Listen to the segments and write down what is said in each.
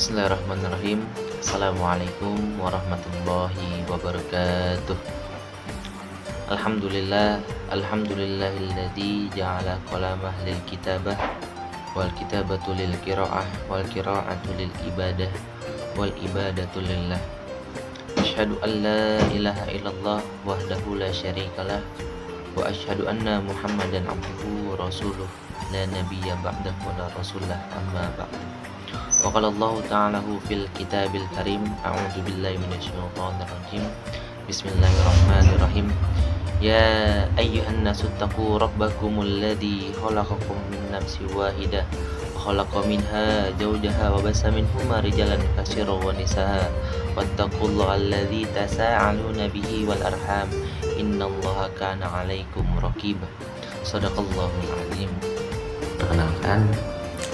Bismillahirrahmanirrahim. Assalamualaikum warahmatullahi wabarakatuh. Alhamdulillahilladzi ja'ala qalamah lil kitabah wal kitabatu lil qiraah wal qiraatu lil ibadah wal ibadatu lillah. Asyhadu an la ilaha illallah wahdahu la syarikalah wa asyhadu anna Muhammadan abduhu wa rasuluh la nabiyya ba'dahu wa la rasulah amma ba'du. Wa qala Allah ta'ala fil kitabil karim a'udzu billahi minasyaitonir rajim. Bismillahirrahmanirrahim. Ya ayyuhan nasu taqu rabbakumul ladzi khalaqakum min nafsin wahidah wa khalaqa minha zawjaha wa bassa minhuma rijalan katsiran wa nisaa wattaqullaha alladzi tasaaluna bihi wal arham innallaha kana 'alaikum raqibah. Shadaqallahul azim. Perkenalkan,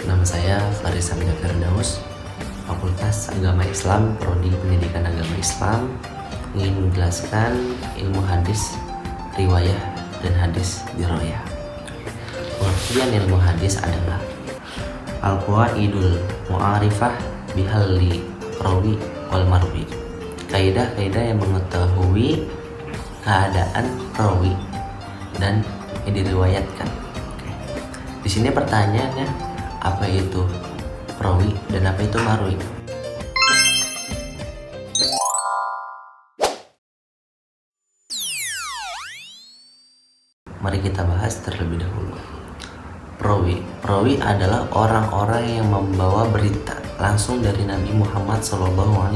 nama saya Faris Hamzah Firdaus, Fakultas Agama Islam, Prodi Pendidikan Agama Islam, ingin menjelaskan ilmu hadis, riwayah, dan hadis diroyah. Pengertian ilmu hadis adalah al-qawaidul mu'arifah bihalli rawi wal marwi, kaidah-kaidah yang mengetahui keadaan rawi dan yang diriwayatkan. Di sini pertanyaannya, apa itu rawi dan apa itu marwi? Mari kita bahas terlebih dahulu. Perawi adalah orang-orang yang membawa berita langsung dari Nabi Muhammad SAW.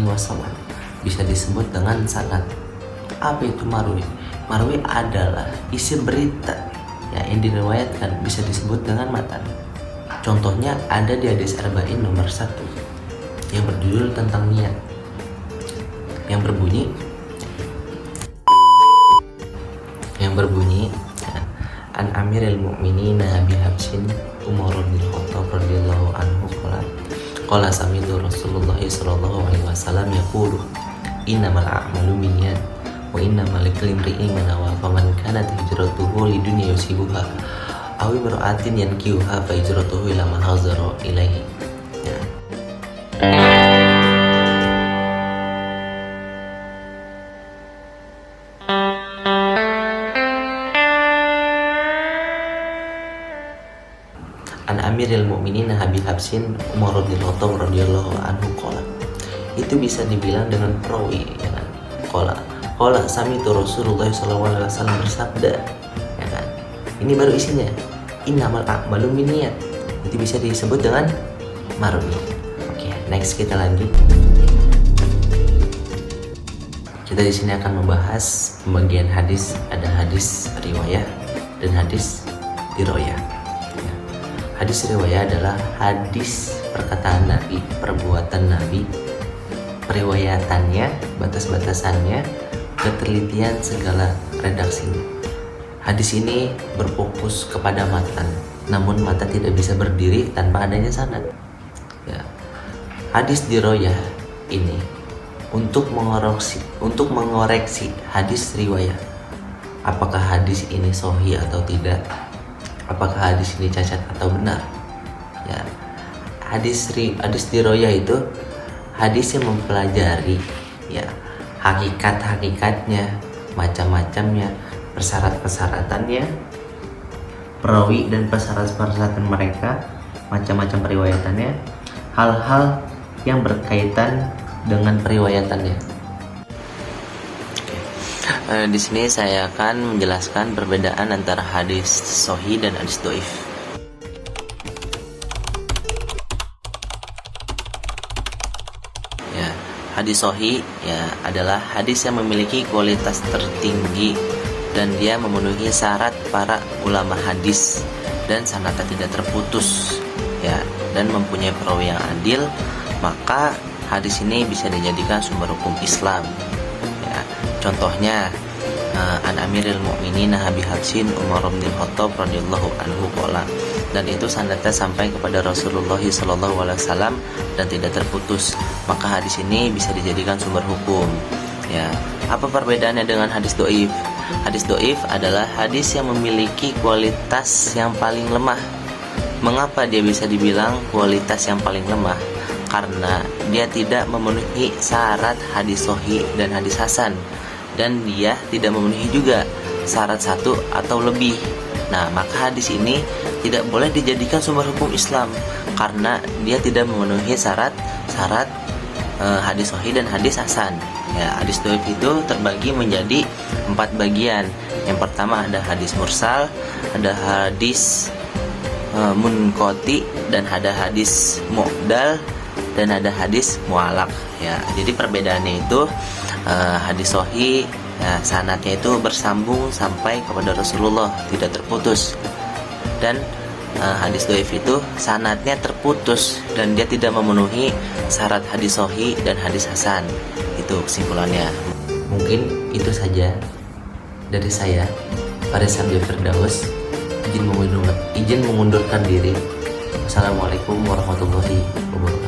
Bisa disebut dengan sanad. Apa itu marwi? Marwi adalah isi berita yang diriwayatkan, bisa disebut dengan matan. Contohnya ada di hadis Arba'in nomor 1 yang berjudul tentang niat, yang berbunyi An Amiril Mu'minin Abi Habsin Umar bin Khattab radhiyallahu anhu qala sami'tu Rasulullah sallallahu alaihi wasallam yaqulu innamal a'malu binniyat wa innamal likulli imri'in ma nawa faman kanat hijratuhu lidunya yusibuha aw imra'atin yankihuha fa hijratuhu ila ma hajara ilaihi. An Amiril Mu'minin Abi Habsin Umar bin Khattab radhiyallahu anhu qala. Itu bisa dibilang dengan perawi, ya kan? Qala sami'tu Rasulullah sallallahu alaihi wasallam bersabda, ya kan? Ini baru isinya. Innamal a'malu binniyat. Itu bisa disebut dengan marwi. Oke, next kita lanjut. Kita di sini akan membahas pembagian hadis. Ada hadis riwayah dan hadis diroyah. Hadis riwayah adalah hadis perkataan Nabi, perbuatan Nabi, periwayatannya, batas-batasannya, ketelitian segala redaksinya. Hadis ini berfokus kepada matan, namun matan tidak bisa berdiri tanpa adanya sanad. Ya. Hadis diroyah ini untuk mengoreksi hadis riwayah. Apakah hadis ini sahih atau tidak? Apakah hadis ini cacat atau benar? Ya, hadis diroyah itu hadis yang mempelajari ya hakikat-hakikatnya, macam-macamnya, persyarat-persyaratannya, perawi dan persyarat-persyaratan mereka, macam-macam periwayatannya, hal-hal yang berkaitan dengan periwayatannya. Di sini saya akan menjelaskan perbedaan antara hadis sahih dan hadis dhaif. Ya, hadis sahih ya adalah hadis yang memiliki kualitas tertinggi dan dia memenuhi syarat para ulama hadis dan sanadnya tidak terputus ya dan mempunyai perawi yang adil, maka hadis ini bisa dijadikan sumber hukum Islam. Contohnya An Amiril Mu'minin Abi Habsin Umar bin Khattab radhiyallahu anhu qala, dan itu sanadnya sampai kepada Rasulullah sallallahu alaihi wasallam dan tidak terputus, maka hadis ini bisa dijadikan sumber hukum. Ya, apa perbedaannya dengan hadis dhaif? Hadis dhaif adalah hadis yang memiliki kualitas yang paling lemah. Mengapa dia bisa dibilang kualitas yang paling lemah? karena dia tidak memenuhi syarat hadis sahih dan hadis hasan, dan dia tidak memenuhi juga syarat satu atau lebih. Nah, maka hadis ini tidak boleh dijadikan sumber hukum Islam karena dia tidak memenuhi syarat hadis sahih dan hadis hasan. Ya, hadis dhaif itu terbagi menjadi 4 bagian. Yang pertama ada hadis mursal, ada hadis munqati, dan ada hadis mu'dal, dan ada hadis mu'alaq. Ya, jadi perbedaannya itu hadis sahih, ya, sanadnya itu bersambung sampai kepada Rasulullah, tidak terputus. Dan hadis dhaif itu sanadnya terputus dan dia tidak memenuhi syarat hadis sahih dan hadis hasan. Itu kesimpulannya. Mungkin itu saja dari saya, Faris Abdul Firdaus. Izin mengundurkan diri. Assalamualaikum warahmatullahi wabarakatuh.